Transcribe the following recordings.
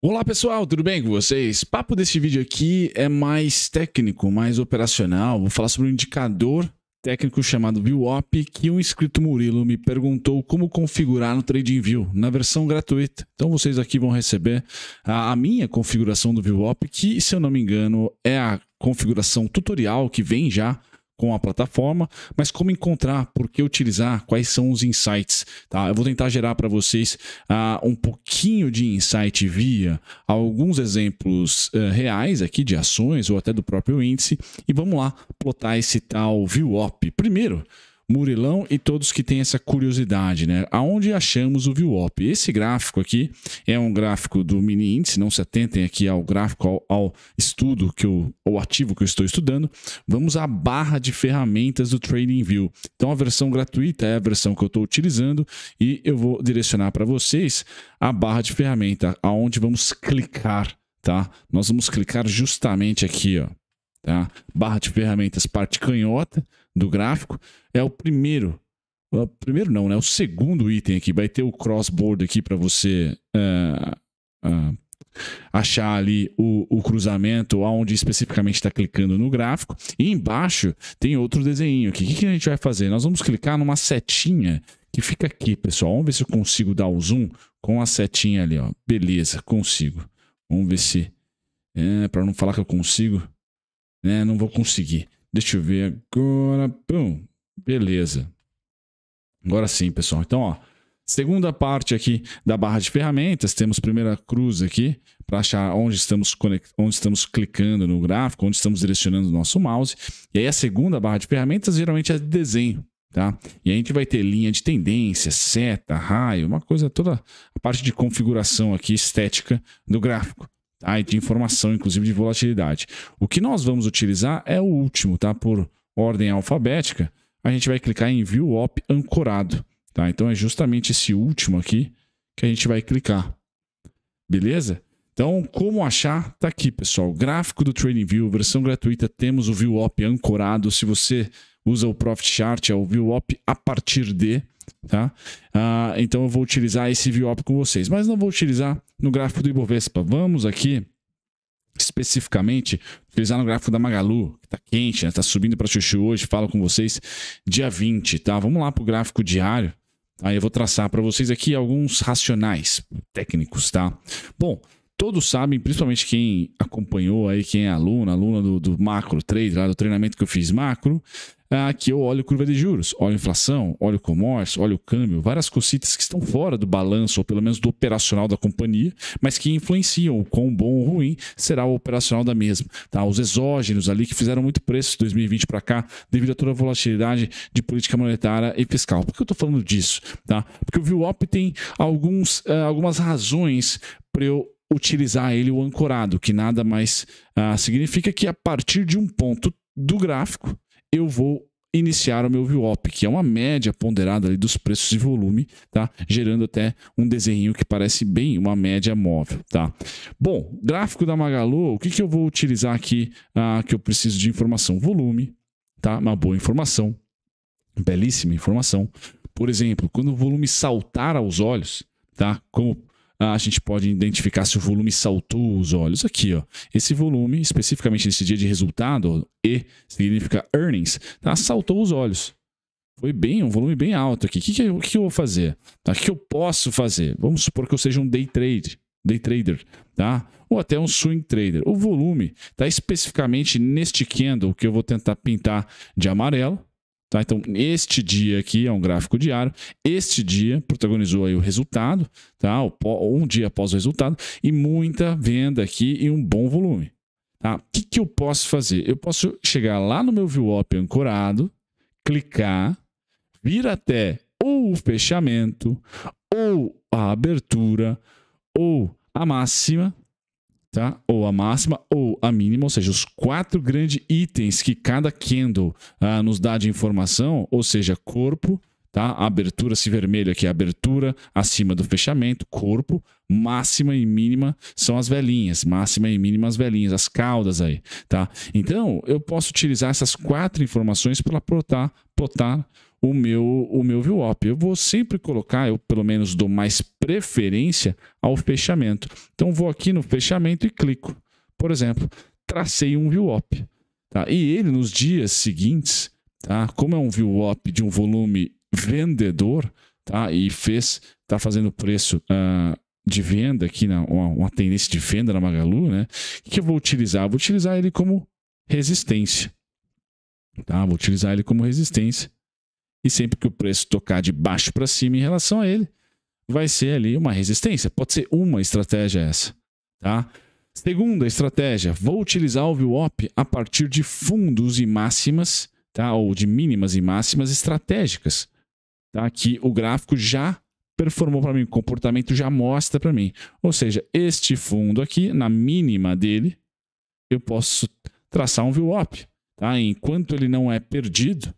Olá pessoal, tudo bem com vocês? O papo desse vídeo aqui é mais técnico, mais operacional. Vou falar sobre um indicador técnico chamado ViewOp que um inscrito Murilo me perguntou como configurar no TradingView, na versão gratuita. Então vocês aqui vão receber a minha configuração do ViewOp, que se eu não me engano é a configuração tutorial que vem já com a plataforma, mas como encontrar, por que utilizar, quais são os insights, tá? Eu vou tentar gerar para vocês um pouquinho de insight via alguns exemplos reais aqui de ações ou até do próprio índice e vamos lá plotar esse tal ViewOp. Primeiro, Murilão e todos que têm essa curiosidade, né? Aonde achamos o ViewOp? Esse gráfico aqui é um gráfico do mini índice, não se atentem aqui ao gráfico, ao estudo, ao ativo que eu estou estudando. Vamos à barra de ferramentas do TradingView. Então a versão gratuita é a versão que eu estou utilizando e eu vou direcionar para vocês a barra de ferramenta, aonde vamos clicar, tá? Nós vamos clicar justamente aqui, ó. Tá? Barra de ferramentas, parte canhota do gráfico, é o primeiro não, né? O segundo item aqui, vai ter o crossboard aqui para você achar ali o cruzamento, onde especificamente está clicando no gráfico, e embaixo tem outro desenho aqui. O que a gente vai fazer? Nós vamos clicar numa setinha que fica aqui, pessoal. Vamos ver se eu consigo dar o zoom com a setinha ali, ó. Beleza, consigo. Vamos ver se, para não falar que eu consigo, não vou conseguir. Deixa eu ver agora. Pum. Beleza. Agora sim, pessoal. Então, ó, segunda parte aqui da barra de ferramentas, temos primeira cruz aqui para achar onde estamos clicando no gráfico, onde estamos direcionando o nosso mouse. E aí a segunda barra de ferramentas geralmente é de desenho, tá? E a gente vai ter linha de tendência, seta, raio, uma coisa toda, a parte de configuração aqui estética do gráfico. Tá? E de informação, inclusive de volatilidade. O que nós vamos utilizar é o último, tá? Por ordem alfabética, a gente vai clicar em ViewOp ancorado. Tá? Então é justamente esse último aqui que a gente vai clicar. Beleza? Então, como achar? Tá aqui, pessoal. Gráfico do TradingView, versão gratuita, temos o ViewOp ancorado. Se você usa o Profit Chart, é o ViewOp a partir de... Tá? Então eu vou utilizar esse ViewOp com vocês, mas não vou utilizar no gráfico do Ibovespa. Vamos aqui especificamente utilizar no gráfico da Magalu, que está quente, né? Está subindo para chuchu hoje. Falo com vocês dia 20, tá? Vamos lá para o gráfico diário. Aí eu vou traçar para vocês aqui alguns racionais técnicos, tá? Bom, todos sabem, principalmente quem acompanhou aí, quem é aluna do Macro Trade, lá do treinamento que eu fiz macro, que eu olho curva de juros, olho inflação, olho comércio, olho câmbio, várias cositas que estão fora do balanço, ou pelo menos do operacional da companhia, mas que influenciam o quão bom ou ruim será o operacional da mesma. Tá? Os exógenos ali que fizeram muito preço de 2020 para cá, devido a toda a volatilidade de política monetária e fiscal. Por que eu estou falando disso? Tá? Porque o ViewOp tem algumas razões para eu utilizar ele o ancorado, que nada mais significa que a partir de um ponto do gráfico eu vou iniciar o meu ViewOp, que é uma média ponderada ali dos preços e volume, tá? Gerando até um desenho que parece bem uma média móvel, tá? Bom, gráfico da Magalu, o que eu vou utilizar aqui que eu preciso de informação? Volume, tá? Uma boa informação, belíssima informação. Por exemplo, quando o volume saltar aos olhos, tá? Como a gente pode identificar se o volume saltou os olhos aqui, ó. Esse volume, especificamente nesse dia de resultado, E significa earnings, tá? Saltou os olhos. Foi bem, um volume bem alto aqui. O que eu vou fazer? Tá? O que eu posso fazer? Vamos supor que eu seja um day trader, tá? Ou até um swing trader. O volume está especificamente neste candle que eu vou tentar pintar de amarelo. Tá? Então, este dia aqui é um gráfico diário. Este dia protagonizou aí o resultado, tá? Um dia após o resultado, e muita venda aqui e um bom volume. Tá? O que eu posso fazer? Eu posso chegar lá no meu ViewOp ancorado, clicar, vir até ou o fechamento, ou a abertura, ou a máxima, tá? Ou a máxima ou a mínima, ou seja, os 4 grandes itens que cada candle nos dá de informação, ou seja, corpo, tá? A abertura, se vermelho aqui é a abertura acima do fechamento, corpo, máxima e mínima são as velinhas, máxima e mínima as velinhas, as caudas aí, tá? Então, eu posso utilizar essas 4 informações para plotar o meu VWAP. Eu vou sempre colocar, eu pelo menos dou mais preferência ao fechamento. Então vou aqui no fechamento e clico. Por exemplo, tracei um VWAP. Tá? E ele nos dias seguintes, tá? Como é um VWAP de um volume vendedor, tá? E está fazendo preço de venda aqui, uma tendência de venda na Magalu, né? O que eu vou utilizar? Eu vou utilizar ele como resistência. Tá? Vou utilizar ele como resistência. E sempre que o preço tocar de baixo para cima em relação a ele, vai ser ali uma resistência. Pode ser uma estratégia essa. Tá? Segunda estratégia, vou utilizar o VWAP a partir de fundos e máximas, tá? Ou de mínimas e máximas estratégicas. Tá? Que o gráfico já performou para mim, o comportamento já mostra para mim. Ou seja, este fundo aqui, na mínima dele, eu posso traçar um VWAP. Tá? Enquanto ele não é perdido,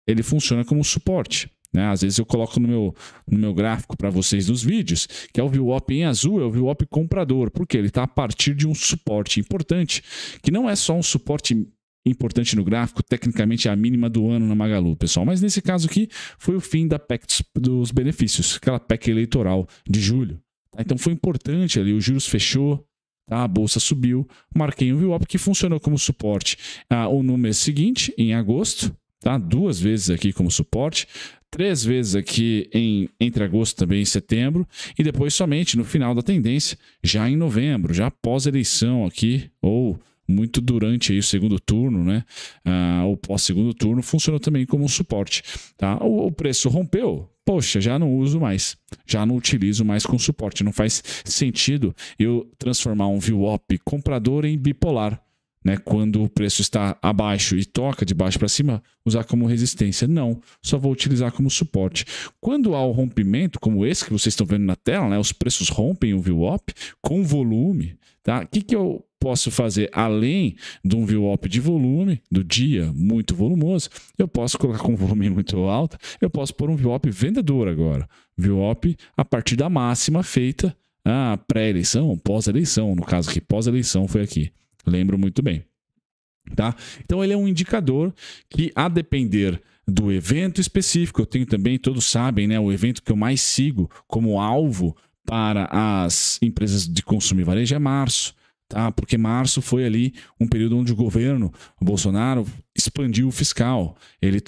ele funciona como suporte. Né? Às vezes eu coloco no meu gráfico para vocês nos vídeos, que é o VWAP em azul, é o VWAP comprador, porque ele está a partir de um suporte importante, que não é só um suporte importante no gráfico, tecnicamente é a mínima do ano na Magalu, pessoal. Mas nesse caso aqui, foi o fim da PEC dos benefícios, aquela PEC eleitoral de julho. Tá? Então foi importante ali, os juros fechou, tá? A bolsa subiu, marquei um VWAP que funcionou como suporte. No mês seguinte, em agosto, tá? 2 vezes aqui como suporte, 3 vezes aqui entre agosto também e setembro, e depois somente no final da tendência, já em novembro, já pós-eleição aqui, ou muito durante aí o segundo turno, né? Ou pós-segundo turno, funcionou também como um suporte. Tá? O preço rompeu, poxa, já não uso mais, já não utilizo mais com suporte. Não faz sentido eu transformar um VWAP comprador em bipolar. Né, quando o preço está abaixo e toca de baixo para cima, usar como resistência. Não, só vou utilizar como suporte. Quando há o rompimento, como esse que vocês estão vendo na tela, né, os preços rompem o VWAP com volume. Tá? O que eu posso fazer além de um VWAP de volume, do dia muito volumoso? Eu posso colocar com volume muito alto, eu posso pôr um VWAP vendedor agora. VWAP a partir da máxima feita pré-eleição, pós-eleição. No caso aqui, pós-eleição foi aqui. Lembro muito bem. Tá? Então ele é um indicador que, a depender do evento específico, eu tenho também, todos sabem, né, o evento que eu mais sigo como alvo para as empresas de consumo e varejo é março. Tá? Porque março foi ali um período onde o governo Bolsonaro expandiu o fiscal. Ele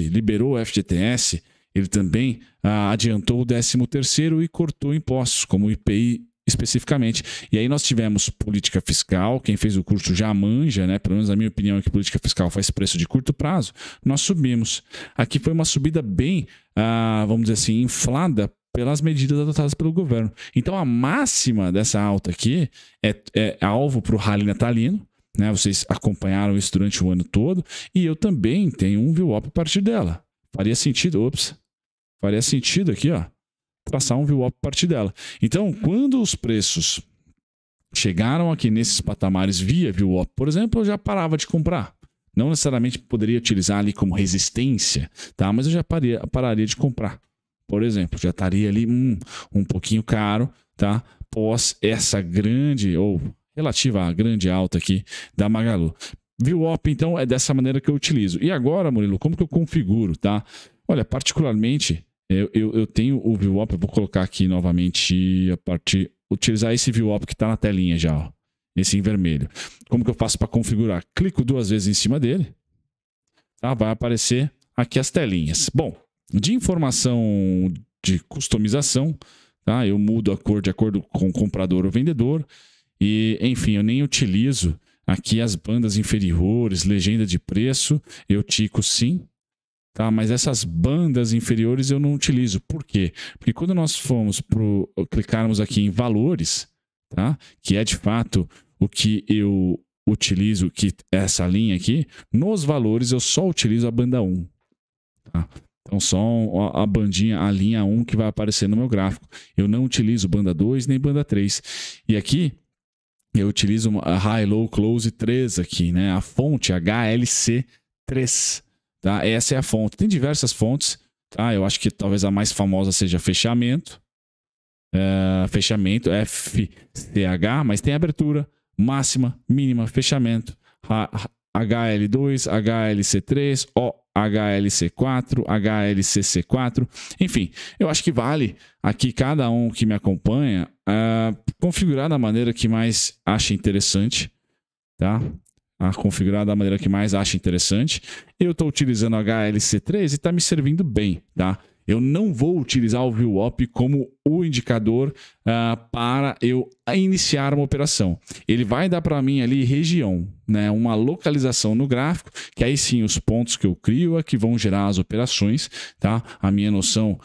liberou o FGTS, ele também adiantou o 13º e cortou impostos, como o IPI especificamente. E aí nós tivemos política fiscal, quem fez o curso já manja, né? Pelo menos a minha opinião é que política fiscal faz preço de curto prazo. Nós subimos. Aqui foi uma subida bem, vamos dizer assim, inflada pelas medidas adotadas pelo governo. Então a máxima dessa alta aqui é alvo para o rally natalino, né? Vocês acompanharam isso durante o ano todo, e eu também tenho um VWAP a partir dela. Faria sentido aqui, ó, traçar um VWAP a partir dela. Então, quando os preços chegaram aqui nesses patamares via VWAP, por exemplo, eu já parava de comprar. Não necessariamente poderia utilizar ali como resistência, tá? Mas eu já pararia de comprar. Por exemplo, já estaria ali um pouquinho caro, tá? Pós essa grande ou relativa à grande alta aqui da Magalu. VWAP, então, é dessa maneira que eu utilizo. E agora, Murilo, como que eu configuro, tá? Olha, particularmente, eu tenho o VWAP, eu vou colocar aqui novamente utilizar esse VWAP que está na telinha já, ó, esse em vermelho. Como que eu faço para configurar? Clico 2 vezes em cima dele, tá? Vai aparecer aqui as telinhas. Bom, de informação de customização, tá? Eu mudo a cor de acordo com o comprador ou vendedor e, enfim, eu nem utilizo aqui as bandas inferiores, legenda de preço, eu tico sim. Tá, mas essas bandas inferiores eu não utilizo. Por quê? Porque quando nós clicarmos aqui em valores, tá, que é de fato o que eu utilizo, que essa linha aqui, nos valores eu só utilizo a banda 1. Tá? Então só a bandinha, a linha 1 que vai aparecer no meu gráfico. Eu não utilizo banda 2 nem banda 3. E aqui eu utilizo a High, Low, Close 3 aqui, né? A fonte HLC3. Tá? Essa é a fonte. Tem diversas fontes. Tá? Eu acho que talvez a mais famosa seja fechamento. Fechamento, FCH, mas tem abertura, máxima, mínima, fechamento, HL2, HLC3, HLC4, HLCC4, enfim, eu acho que vale aqui cada um que me acompanha configurar da maneira que mais acha interessante, tá? Configurar da maneira que mais acha interessante. Eu estou utilizando HLC3 e está me servindo bem, tá? Eu não vou utilizar o VWAP como o indicador para eu iniciar uma operação. Ele vai dar para mim ali região, né? Uma localização no gráfico, que aí sim os pontos que eu crio é que vão gerar as operações, tá? A minha noção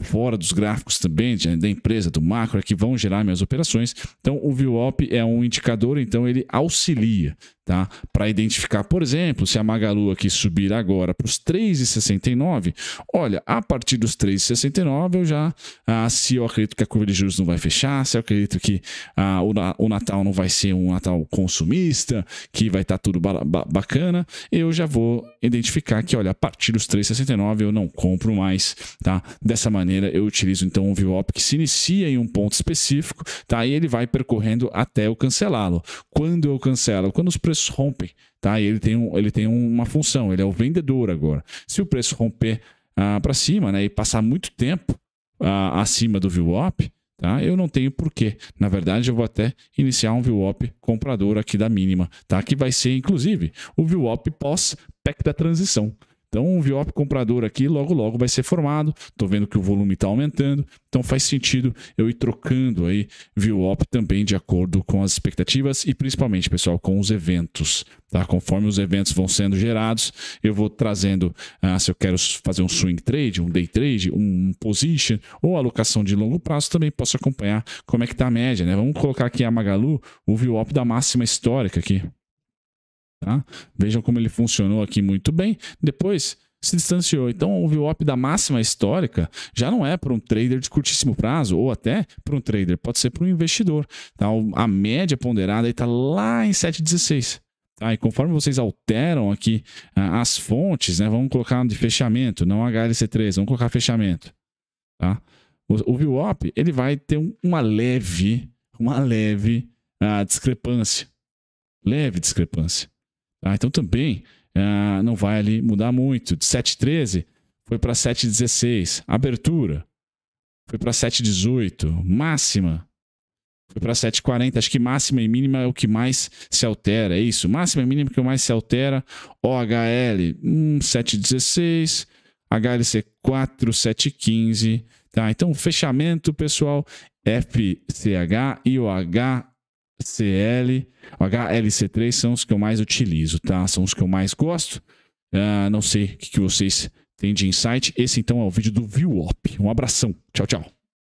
fora dos gráficos também, da empresa, do macro, é que vão gerar minhas operações. Então o VWAP é um indicador, então ele auxilia, tá? Para identificar, por exemplo, se a Magalu aqui subir agora para os 3,69, olha, a partir dos 3,69 eu já, se eu acredito que a curva de juros não vai fechar, se eu acredito que o Natal não vai ser um Natal consumista, que vai estar tudo bacana, eu já vou identificar que, olha, a partir dos 3,69 eu não compro mais, tá? Dessa maneira eu utilizo então um VWAP que se inicia em um ponto específico, tá? E ele vai percorrendo até eu cancelá-lo. Quando eu cancelo? Quando os preços rompem, tá? E ele tem uma função, ele é o vendedor agora. Se o preço romper para cima, né, e passar muito tempo acima do VWAP, tá? Eu não tenho porquê. Na verdade, eu vou até iniciar um VWAP comprador aqui da mínima, tá? Que vai ser, inclusive, o VWAP pós-PEC da transição. Então, um VWAP comprador aqui logo vai ser formado. Estou vendo que o volume está aumentando. Então, faz sentido eu ir trocando aí VWAP também de acordo com as expectativas e principalmente, pessoal, com os eventos. Tá? Conforme os eventos vão sendo gerados, eu vou trazendo, se eu quero fazer um swing trade, um day trade, um position ou alocação de longo prazo, também posso acompanhar como é que está a média, né? Vamos colocar aqui a Magalu, o VWAP da máxima histórica aqui. Tá? Vejam como ele funcionou aqui muito bem. Depois se distanciou. Então, o VWAP da máxima histórica já não é para um trader de curtíssimo prazo ou até para um trader, pode ser para um investidor. Tá? A média ponderada está lá em 7,16. Tá? E conforme vocês alteram aqui as fontes, né? Vamos colocar de fechamento, não HLC3, vamos colocar fechamento. Tá? O VWAP ele vai ter uma leve discrepância. Leve discrepância. Então também não vai ali mudar muito. De 7,13 foi para 7,16. Abertura foi para 7,18. Máxima foi para 7,40. Acho que máxima e mínima é o que mais se altera. É isso. Máxima e mínima é o que mais se altera. OHL 7,16. HLC4 7,15. Tá? Então fechamento, pessoal. FCH e o HLC3 são os que eu mais utilizo, tá? São os que eu mais gosto. Não sei o que vocês têm de insight. Esse então é o vídeo do VWAP. Um abração. Tchau, tchau.